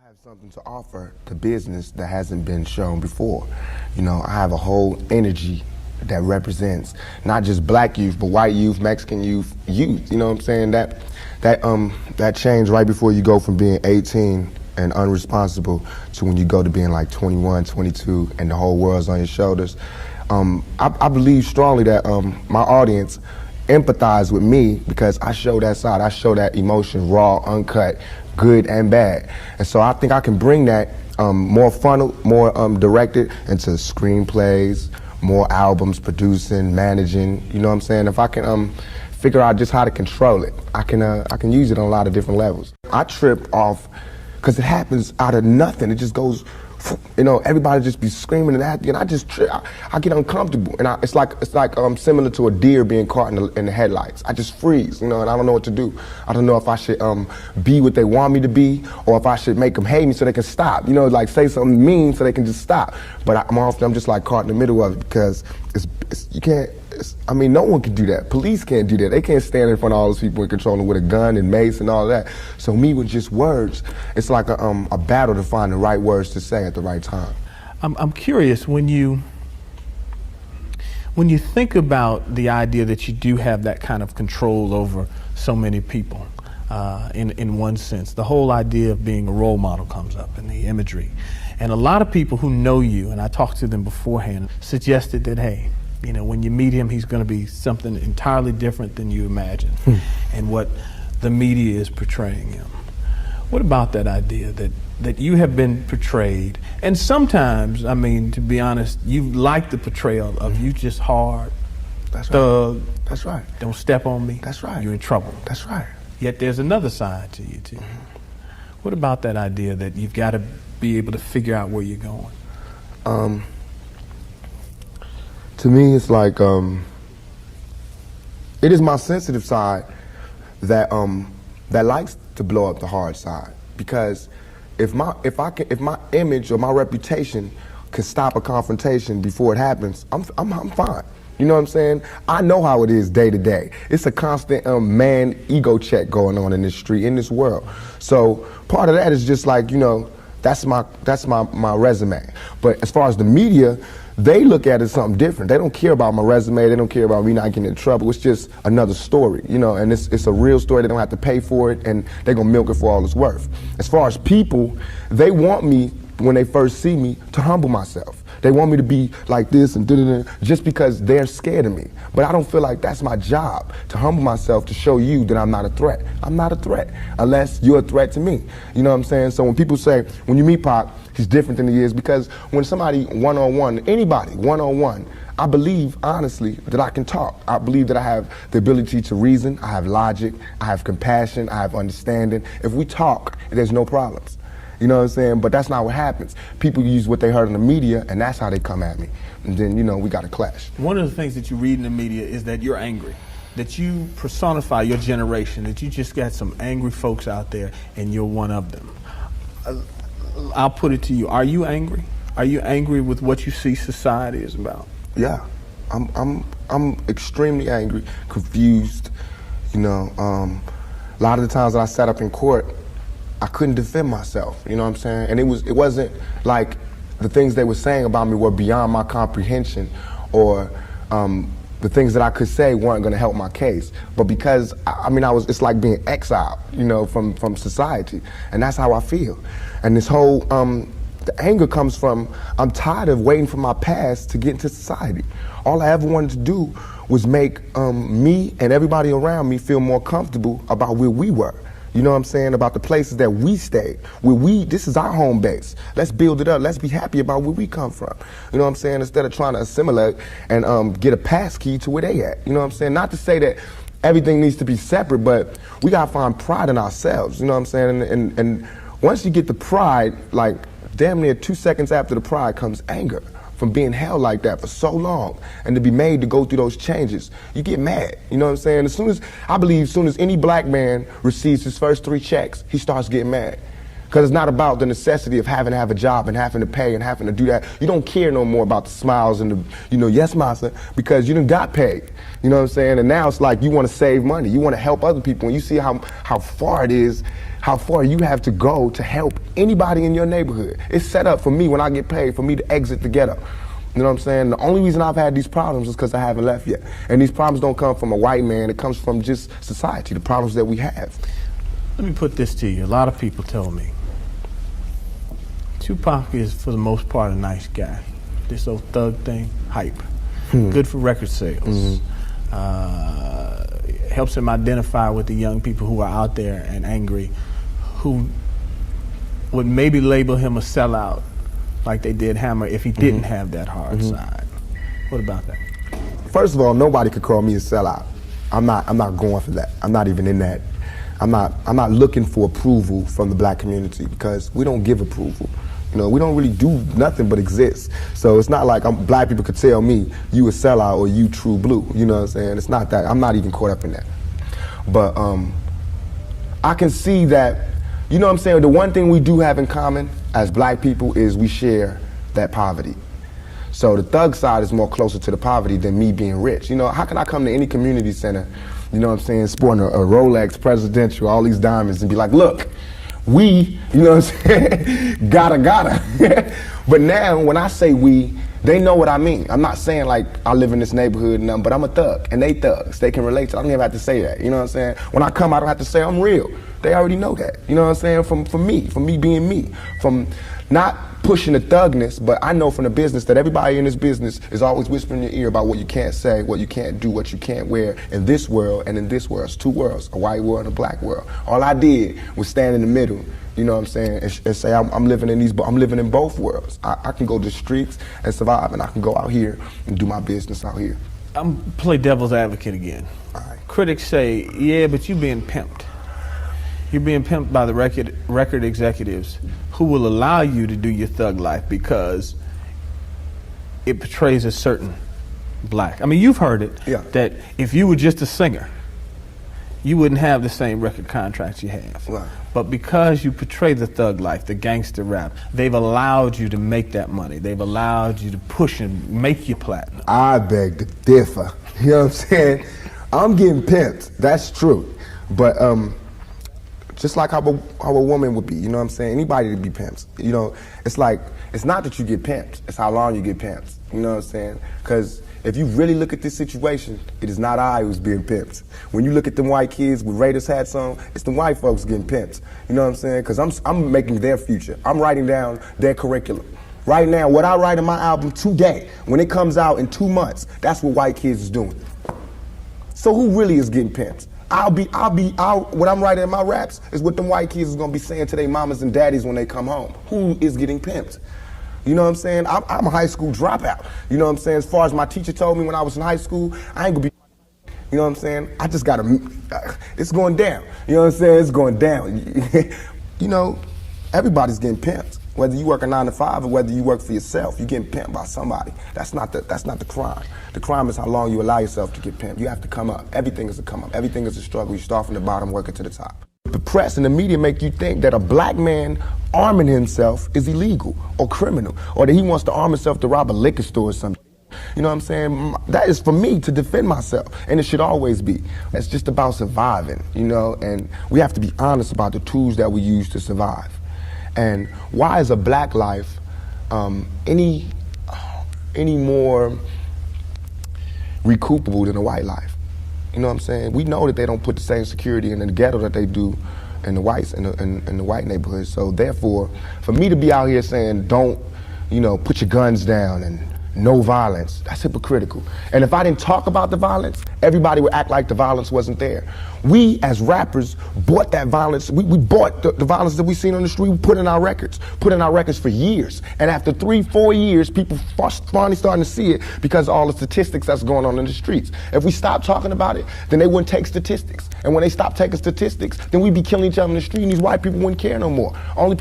have something to offer to business that hasn't been shown before. You know, I have a whole energy that represents not just black youth, but white youth, Mexican youth, you know what I'm saying? That change right before you go from being 18 and unresponsible to when you go to being like 21, 22, and the whole world's on your shoulders. I believe strongly that my audience empathize with me because I show that side, I show that emotion raw, uncut, good and bad. And so I think I can bring that more funneled, more directed into screenplays, more albums, producing, managing, you know what I'm saying? If I can figure out just how to control it, I can use it on a lot of different levels. I trip off because it happens out of nothing. It just goes, you know, everybody just be screaming and acting, and I just trip. I get uncomfortable, and it's like similar to a deer being caught in the headlights. I just freeze, you know, and I don't know what to do. I don't know if I should be what they want me to be, or if I should make them hate me so they can stop. You know, like say something mean so they can just stop. But I'm just like caught in the middle of it because you can't. I mean, no one can do that. Police can't do that. They can't stand in front of all those people and control them with a gun and mace and all that. So me with just words, it's like a battle to find the right words to say at the right time. I'm curious, when you think about the idea that you do have that kind of control over so many people, in one sense, the whole idea of being a role model comes up in the imagery. And a lot of people who know you, and I talked to them beforehand, suggested that, hey, you know, when you meet him, he's going to be something entirely different than you imagine and what the media is portraying him. What about that idea that you have been portrayed? And sometimes, I mean, to be honest, you like the portrayal of you just hard, That's thug. Right. That's right. Don't step on me. That's right. You're in trouble. That's right. Yet there's another side to you, too. What about that idea that you've got to be able to figure out where you're going? To me, it's like it is my sensitive side that likes to blow up the hard side, because if my image or my reputation can stop a confrontation before it happens, I'm fine. You know what I'm saying? I know how it is day to day. It's a constant man ego check going on in this street, in this world. So part of that is just like, you know, that's my resume. But as far as the media, they look at it as something different. They don't care about my resume. They don't care about me not getting in trouble. It's just another story, you know, and it's a real story. They don't have to pay for it, and they're gonna milk it for all it's worth. As far as people, they want me, when they first see me, to humble myself. They want me to be like this and da-da-da, just because they're scared of me. But I don't feel like that's my job, to humble myself, to show you that I'm not a threat. I'm not a threat, unless you're a threat to me. You know what I'm saying? So when people say, when you meet Pac, he's different than he is, because when somebody one-on-one, anybody one-on-one, I believe, honestly, that I can talk. I believe that I have the ability to reason, I have logic, I have compassion, I have understanding. If we talk, there's no problems. You know what I'm saying? But that's not what happens. People use what they heard in the media, and that's how they come at me. And then, you know, we got to clash. One of the things that you read in the media is that you're angry, that you personify your generation, that you just got some angry folks out there, and you're one of them. I'll put it to you. Are you angry? Are you angry with what you see society is about? Yeah, I'm extremely angry, confused. You know, a lot of the times that I sat up in court, I couldn't defend myself. You know what I'm saying? And it wasn't like the things they were saying about me were beyond my comprehension, or the things that I could say weren't going to help my case. But because it's like being exiled, you know, from society, and that's how I feel. And this whole the anger comes from, I'm tired of waiting for my past to get into society. All I ever wanted to do was make me and everybody around me feel more comfortable about where we were. You know what I'm saying? About the places that we stayed. This is our home base. Let's build it up. Let's be happy about where we come from. You know what I'm saying? Instead of trying to assimilate and get a pass key to where they at. You know what I'm saying? Not to say that everything needs to be separate, but we gotta find pride in ourselves. You know what I'm saying? And once you get the pride, like damn near 2 seconds after the pride comes anger. From being held like that for so long, and to be made to go through those changes, you get mad. You know what I'm saying? As soon as any black man receives his first 3 checks, he starts getting mad. Because it's not about the necessity of having to have a job and having to pay and having to do that. You don't care no more about the smiles and the, yes, massa, because you done got paid. You know what I'm saying? And now it's like you want to save money. You want to help other people. And you see how far it is, how far you have to go to help anybody in your neighborhood. It's set up for me when I get paid, for me to exit the ghetto. You know what I'm saying? The only reason I've had these problems is because I haven't left yet. And these problems don't come from a white man. It comes from just society, the problems that we have. Let me put this to you. A lot of people tell me Tupac is, for the most part, a nice guy. This old thug thing, hype. Good for record sales. Helps him identify with the young people who are out there and angry, who would maybe label him a sellout, like they did Hammer, if he didn't have that hard side. What about that? First of all, nobody could call me a sellout. I'm not going for that. I'm not even in that. I'm not looking for approval from the black community, because we don't give approval. You know, we don't really do nothing but exist. So it's not like black people could tell me, you a sellout or you true blue. You know what I'm saying? It's not that. I'm not even caught up in that. But I can see that, you know what I'm saying, the one thing we do have in common as black people is we share that poverty. So the thug side is more closer to the poverty than me being rich. You know, how can I come to any community center, you know what I'm saying, sporting a Rolex presidential, all these diamonds, and be like, look, we, you know what I'm saying, gotta. But now when I say we, they know what I mean. I'm not saying like I live in this neighborhood and nothing, but I'm a thug, and they thugs. They can relate to it. I don't even have to say that, you know what I'm saying? When I come, I don't have to say I'm real. They already know that, you know what I'm saying? From me being me, from not pushing the thugness, but I know from the business that everybody in this business is always whispering in your ear about what you can't say, what you can't do, what you can't wear in this world and in this world. It's two worlds, a white world and a black world. All I did was stand in the middle, you know what I'm saying, and say I'm living in both worlds. I can go to the streets and survive, and I can go out here and do my business out here. I'm play devil's advocate again. All right. Critics say, yeah, but you're being pimped. You're being pimped by the record executives who will allow you to do your thug life because it portrays a certain black. I mean, you've heard it, yeah, that if you were just a singer, you wouldn't have the same record contracts you have. Right. But because you portray the thug life, the gangster rap, they've allowed you to make that money. They've allowed you to push and make your platinum. I beg to differ. You know what I'm saying? I'm getting pimped. That's true. But just like how a woman would be, you know what I'm saying? Anybody to be pimped. You know, it's like, it's not that you get pimped, it's how long you get pimped. You know what I'm saying? Because if you really look at this situation, it is not I who's being pimped. When you look at them white kids with Raiders hats on, it's the white folks getting pimped. You know what I'm saying? Because I'm making their future. I'm writing down their curriculum. Right now, what I write in my album today, when it comes out in 2 months, that's what white kids is doing. So who really is getting pimped? What I'm writing in my raps is what them white kids is gonna be saying to their mamas and daddies when they come home. Who is getting pimped? You know what I'm saying? I'm a high school dropout. You know what I'm saying? As far as my teacher told me when I was in high school, I ain't gonna be, you know what I'm saying? I just gotta, it's going down. You know what I'm saying? It's going down. You know, everybody's getting pimped. Whether you work a 9 to 5 or whether you work for yourself, you're getting pimped by somebody. That's not the crime. The crime is how long you allow yourself to get pimped. You have to come up. Everything is a come up. Everything is a struggle. You start from the bottom, working to the top. The press and the media make you think that a black man arming himself is illegal or criminal, or that he wants to arm himself to rob a liquor store or something. You know what I'm saying? That is for me to defend myself, and it should always be. It's just about surviving, you know, and we have to be honest about the tools that we use to survive. And why is a black life any more recoupable than a white life? You know what I'm saying? We know that they don't put the same security in the ghetto that they do in the whites in the white neighborhoods. So therefore, for me to be out here saying don't, you know, put your guns down and no violence, that's hypocritical. And if I didn't talk about the violence, everybody would act like the violence wasn't there. We, as rappers, bought that violence. We bought the violence that we seen on the street. We put in our records for years. And after 3-4 years, people finally starting to see it because of all the statistics that's going on in the streets. If we stop talking about it, then they wouldn't take statistics. And when they stop taking statistics, then we'd be killing each other in the street, and these white people wouldn't care no more. Only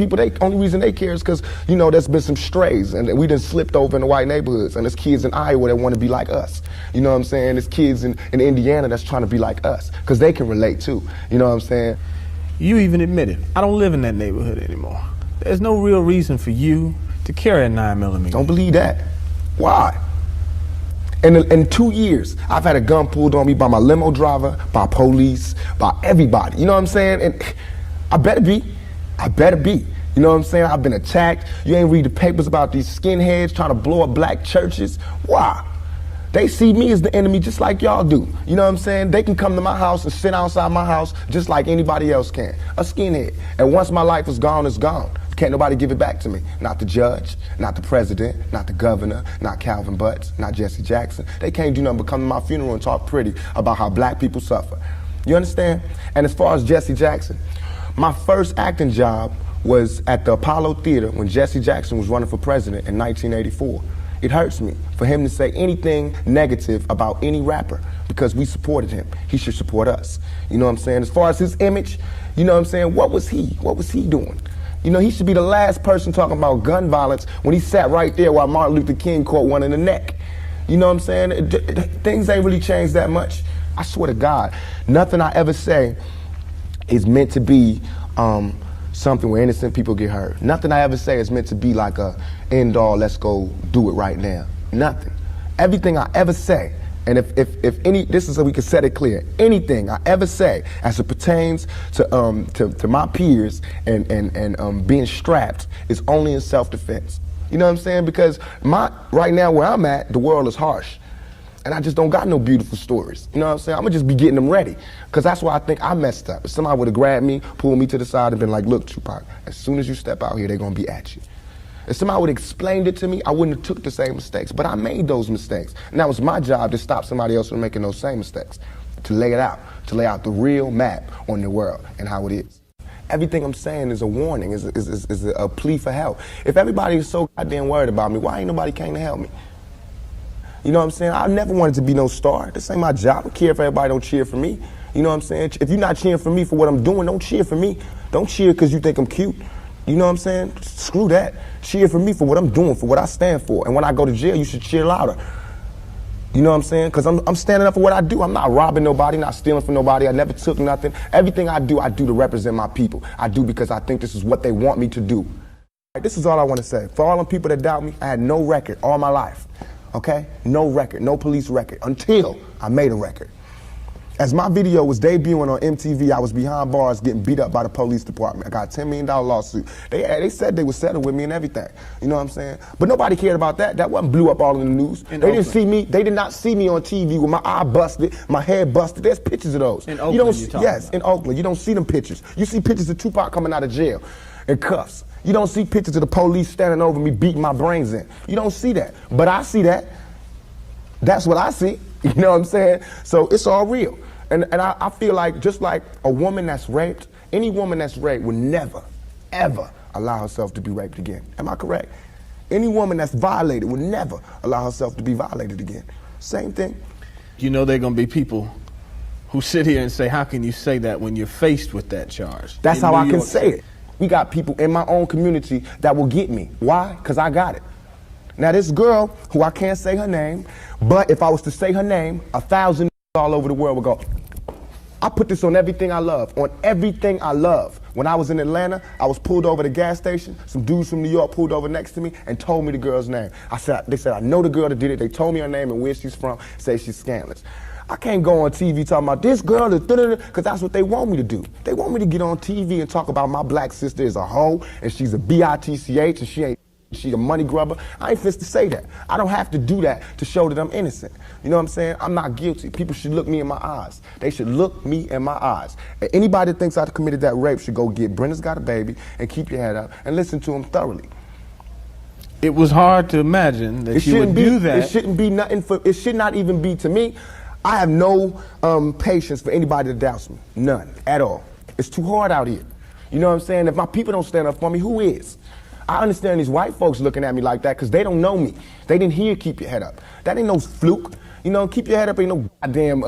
reason they care is because, you know, there's been some strays, and we done slipped over in the white neighborhoods, and there's kids in Iowa that want to be like us. You know what I'm saying? There's kids in Indiana that's trying to be like us, because they can relate too. You know what I'm saying? You even admitted, I don't live in that neighborhood anymore. There's no real reason for you to carry a 9mm. Don't believe that. Why? In 2 years, I've had a gun pulled on me by my limo driver, by police, by everybody. You know what I'm saying? And I better be. I better be. You know what I'm saying? I've been attacked. You ain't read the papers about these skinheads trying to blow up black churches. Why? They see me as the enemy just like y'all do. You know what I'm saying? They can come to my house and sit outside my house just like anybody else can. A skinhead. And once my life is gone, it's gone. Can't nobody give it back to me. Not the judge, not the president, not the governor, not Calvin Butts, not Jesse Jackson. They can't do nothing but come to my funeral and talk pretty about how black people suffer. You understand? And as far as Jesse Jackson, my first acting job was at the Apollo Theater when Jesse Jackson was running for president in 1984. It hurts me for him to say anything negative about any rapper because we supported him. He should support us. You know what I'm saying? As far as his image, you know what I'm saying? What was he? What was he doing? You know, he should be the last person talking about gun violence when he sat right there while Martin Luther King caught one in the neck. You know what I'm saying? Things ain't really changed that much. I swear to God, nothing I ever say is meant to be something where innocent people get hurt. Nothing I ever say is meant to be like a end all, let's go do it right now. Nothing. Everything I ever say, and if any, this is so we can set it clear, anything I ever say as it pertains to my peers and being strapped is only in self-defense. You know what I'm saying? Because right now where I'm at, the world is harsh. And I just don't got no beautiful stories. You know what I'm saying? I'm gonna just be getting them ready. Because that's why I think I messed up. If somebody would have grabbed me, pulled me to the side and been like, look, Tupac, as soon as you step out here, they're gonna be at you. If somebody would have explained it to me, I wouldn't have took the same mistakes. But I made those mistakes. And that was my job to stop somebody else from making those same mistakes. To lay it out. To lay out the real map on the world and how it is. Everything I'm saying is a warning, is a plea for help. If everybody is so goddamn worried about me, why ain't nobody came to help me? You know what I'm saying? I never wanted to be no star. This ain't my job. I don't care if everybody don't cheer for me. You know what I'm saying? If you're not cheering for me for what I'm doing, don't cheer for me. Don't cheer because you think I'm cute. You know what I'm saying? Screw that. Cheer for me for what I'm doing, for what I stand for. And when I go to jail, you should cheer louder. You know what I'm saying? Because I'm standing up for what I do. I'm not robbing nobody, not stealing from nobody. I never took nothing. Everything I do to represent my people. I do because I think this is what they want me to do. This is all I want to say. For all the people that doubt me, I had no record all my life. Okay? No record, no police record, until I made a record. As my video was debuting on MTV, I was behind bars getting beat up by the police department. I got a $10 million lawsuit. They said they would settle with me and everything. You know what I'm saying? But nobody cared about that. That wasn't blew up all in the news. They didn't see me. They did not see me on TV with my eye busted, my head busted. There's pictures of those. In Oakland, yes, in Oakland. You don't see them pictures. You see pictures of Tupac coming out of jail in cuffs. You don't see pictures of the police standing over me beating my brains in. You don't see that. But I see that. That's what I see. You know what I'm saying? So it's all real. And I feel like just like a woman that's raped, any woman that's raped would never, ever allow herself to be raped again. Am I correct? Any woman that's violated would never allow herself to be violated again. Same thing. You know there are going to be people who sit here and say, how can you say that when you're faced with that charge? That's how I can say it. We got people in my own community that will get me. Why? Because I got it. Now this girl, who I can't say her name, but if I was to say her name, 1,000 all over the world would go, I put this on everything I love, on everything I love. When I was in Atlanta, I was pulled over at a gas station. Some dudes from New York pulled over next to me and told me the girl's name. They said, I know the girl that did it. They told me her name and where she's from, say she's scandalous. I can't go on TV talking about this girl is because that's what they want me to do. They want me to get on TV and talk about my black sister is a hoe and she's a bitch and she's a money grubber. I ain't fit to say that. I don't have to do that to show that I'm innocent. You know what I'm saying? I'm not guilty. People should look me in my eyes. They should look me in my eyes. And anybody that thinks I committed that rape should go get Brenda's Got a Baby and keep your head up and listen to him thoroughly. It was hard to imagine that you would do that. It shouldn't be nothing it should not even be to me. I have no patience for anybody that doubts me. None at all. It's too hard out here. You know what I'm saying? If my people don't stand up for me, who is? I understand these white folks looking at me like that because they don't know me. They didn't hear keep your head up. That ain't no fluke. You know, keep your head up ain't no goddamn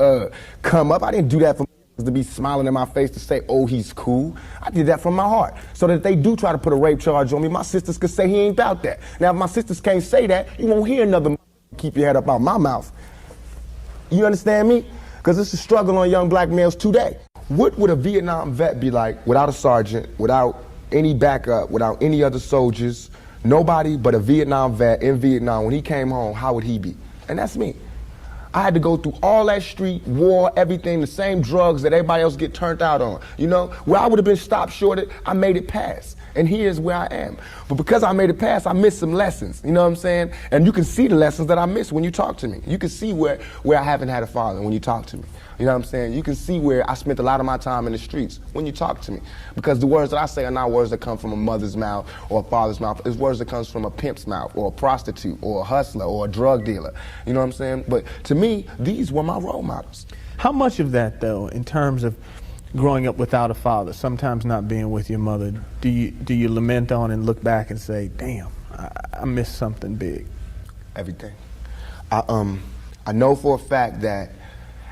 come up. I didn't do that for to be smiling in my face to say, oh, he's cool. I did that from my heart. So that if they do try to put a rape charge on me, my sisters could say he ain't about that. Now, if my sisters can't say that, you won't hear another keep your head up out my mouth. You understand me? Because it's a struggle on young black males today. What would a Vietnam vet be like without a sergeant, without any backup, without any other soldiers, nobody but a Vietnam vet in Vietnam? When he came home, how would he be? And that's me. I had to go through all that street, war, everything, the same drugs that everybody else get turned out on. You know, where I would have been stopped shorted, I made it past. And here's where I am. But because I made it past, I missed some lessons, you know what I'm saying? And you can see the lessons that I missed when you talk to me. You can see where I haven't had a father when you talk to me. You know what I'm saying? You can see where I spent a lot of my time in the streets when you talk to me. Because the words that I say are not words that come from a mother's mouth or a father's mouth. It's words that comes from a pimp's mouth or a prostitute or a hustler or a drug dealer. You know what I'm saying? But to me, these were my role models. How much of that, though, in terms of growing up without a father, sometimes not being with your mother, do you lament on and look back and say, damn, I missed something big? Everything. I know for a fact that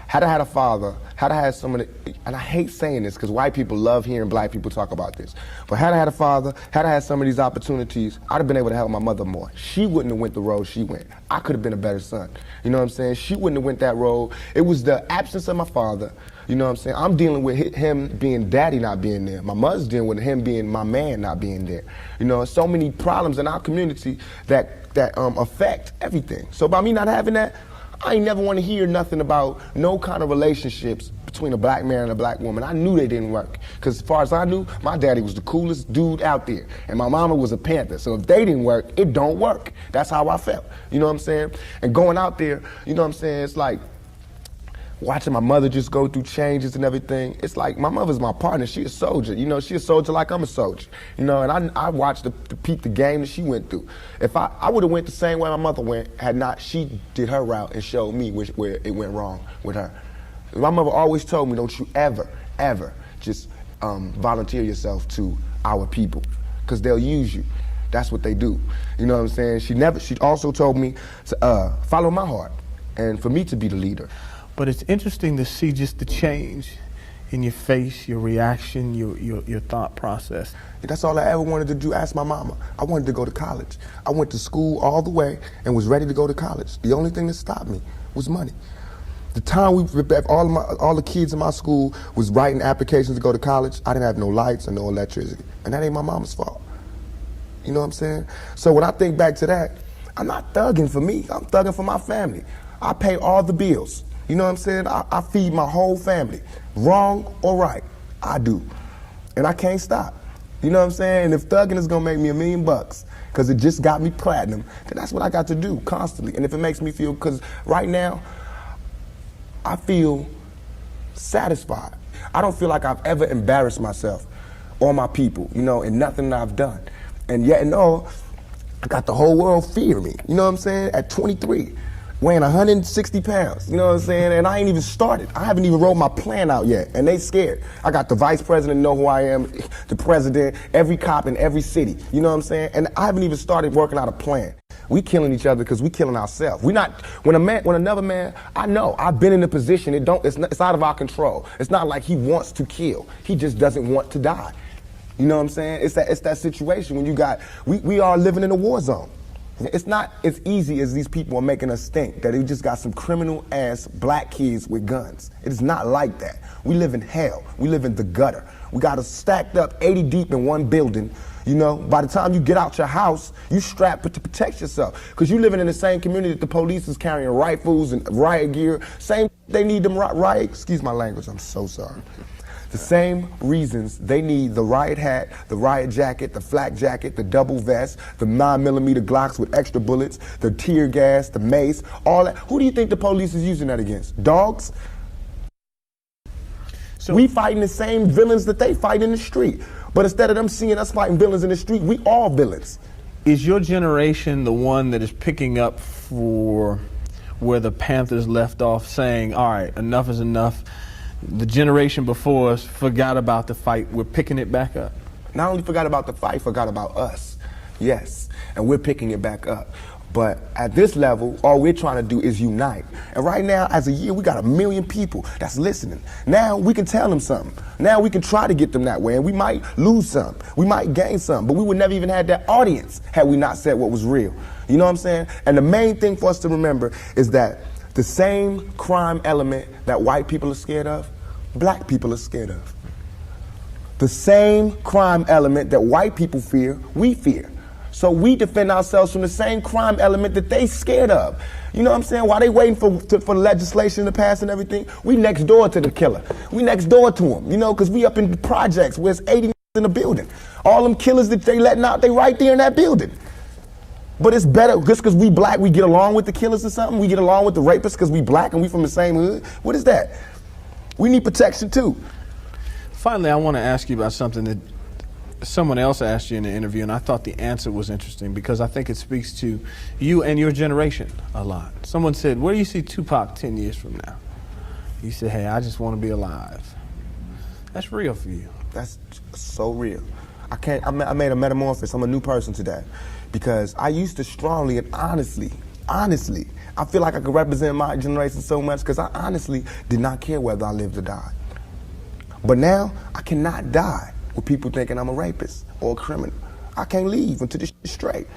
had I had a father, had I had somebody, and I hate saying this because white people love hearing black people talk about this, but had I had a father, had I had some of these opportunities, I'd have been able to help my mother more. She wouldn't have went the road she went. I could have been a better son. You know what I'm saying? She wouldn't have went that road. It was the absence of my father. You know what I'm saying? I'm dealing with him being daddy not being there. My mother's dealing with him being my man not being there. You know, so many problems in our community that affect everything. So by me not having that, I ain't never want to hear nothing about no kind of relationships between a black man and a black woman. I knew they didn't work. Because as far as I knew, my daddy was the coolest dude out there. And my mama was a Panther. So if they didn't work, it don't work. That's how I felt. You know what I'm saying? And going out there, you know what I'm saying? It's like watching my mother just go through changes and everything. It's like my mother's my partner. She a soldier. You know, she a soldier like I'm a soldier. You know, and I watched the peep the game that she went through. If I would have went the same way my mother went, had not she did her route and showed me where it went wrong with her. My mother always told me, don't you ever, ever just volunteer yourself to our people, because they'll use you. That's what they do. You know what I'm saying? She also told me to follow my heart and for me to be the leader. But it's interesting to see just the change in your face, your reaction, your thought process. That's all I ever wanted to do. Ask my mama. I wanted to go to college. I went to school all the way and was ready to go to college. The only thing that stopped me was money. The time all the kids in my school was writing applications to go to college, I didn't have no lights or no electricity. And that ain't my mama's fault. You know what I'm saying? So when I think back to that, I'm not thugging for me. I'm thugging for my family. I pay all the bills. You know what I'm saying? I feed my whole family. Wrong or right, I do. And I can't stop. You know what I'm saying? And if thugging is gonna make me $1 million, because it just got me platinum, then that's what I got to do constantly. And if it makes me feel, because right now, I feel satisfied. I don't feel like I've ever embarrassed myself or my people, you know, in nothing that I've done. And yet and all, I got the whole world fearing me. You know what I'm saying? At 23. Weighing 160 pounds, you know what I'm saying? And I ain't even started. I haven't even wrote my plan out yet, and they scared. I got the vice president know who I am, the president, every cop in every city, you know what I'm saying? And I haven't even started working out a plan. We killing each other because we killing ourselves. We not, when another man, I know, I've been in a position, it's out of our control. It's not like he wants to kill. He just doesn't want to die. You know what I'm saying? It's that situation when you got, we are living in a war zone. It's not as easy as these people are making us think, that they just got some criminal-ass black kids with guns. It is not like that. We live in hell. We live in the gutter. We got us stacked up 80 deep in one building. You know, by the time you get out your house, you strapped to protect yourself. Because you living in the same community that the police is carrying rifles and riot gear. Same, they need them riot, excuse my language, I'm so sorry. The same reasons they need the riot hat, the riot jacket, the flak jacket, the double vest, the 9mm Glocks with extra bullets, the tear gas, the mace, all that. Who do you think the police is using that against? Dogs? So we fighting the same villains that they fight in the street. But instead of them seeing us fighting villains in the street, we all villains. Is your generation the one that is picking up for where the Panthers left off, saying, all right, enough is enough? The generation before us forgot about the fight. We're picking it back up. Not only forgot about the fight, forgot about us. Yes, and we're picking it back up. But at this level, all we're trying to do is unite. And right now, as a year, we got 1 million people that's listening. Now we can tell them something. Now we can try to get them that way, and we might lose some. We might gain some, but we would never even have that audience had we not said what was real. You know what I'm saying? And the main thing for us to remember is that the same crime element that white people are scared of, black people are scared of. The same crime element that white people fear, we fear. So we defend ourselves from the same crime element that they scared of. You know what I'm saying? While they waiting for legislation to pass and everything, we next door to the killer. We next door to him, you know, because we up in the projects where it's 80 in the building. All them killers that they letting out, they right there in that building. But it's better, just because we black, we get along with the killers or something? We get along with the rapists because we black and we from the same hood? What is that? We need protection too. Finally, I want to ask you about something that someone else asked you in the interview, and I thought the answer was interesting because I think it speaks to you and your generation a lot. Someone said, where do you see Tupac 10 years from now? You said, hey, I just want to be alive. That's real for you. That's so real. I made a metamorphosis. I'm a new person today because I used to strongly and honestly, I feel like I could represent my generation so much because I honestly did not care whether I lived or died. But now, I cannot die with people thinking I'm a rapist or a criminal. I can't leave until this shit's straight.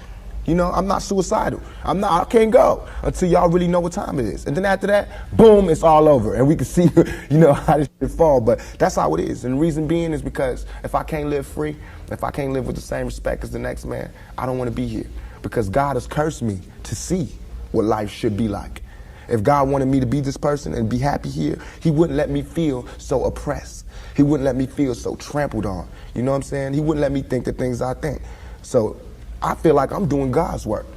You know, I'm not suicidal. I can't go until y'all really know what time it is. And then after that, boom, it's all over. And we can see, you know, how this shit fall. But that's how it is. And the reason being is because if I can't live free, if I can't live with the same respect as the next man, I don't want to be here. Because God has cursed me to see what life should be like. If God wanted me to be this person and be happy here, he wouldn't let me feel so oppressed. He wouldn't let me feel so trampled on. You know what I'm saying? He wouldn't let me think the things I think. So I feel like I'm doing God's work.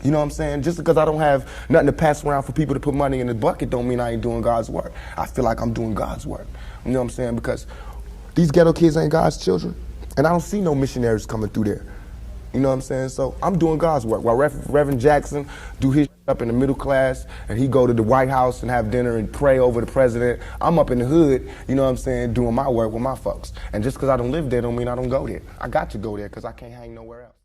You know what I'm saying? Just because I don't have nothing to pass around for people to put money in the bucket don't mean I ain't doing God's work. I feel like I'm doing God's work. You know what I'm saying? Because these ghetto kids ain't God's children. And I don't see no missionaries coming through there. You know what I'm saying? So I'm doing God's work. While Reverend Jackson do his up in the middle class and he go to the White House and have dinner and pray over the president, I'm up in the hood, you know what I'm saying, doing my work with my folks. And just because I don't live there don't mean I don't go there. I got to go there because I can't hang nowhere else.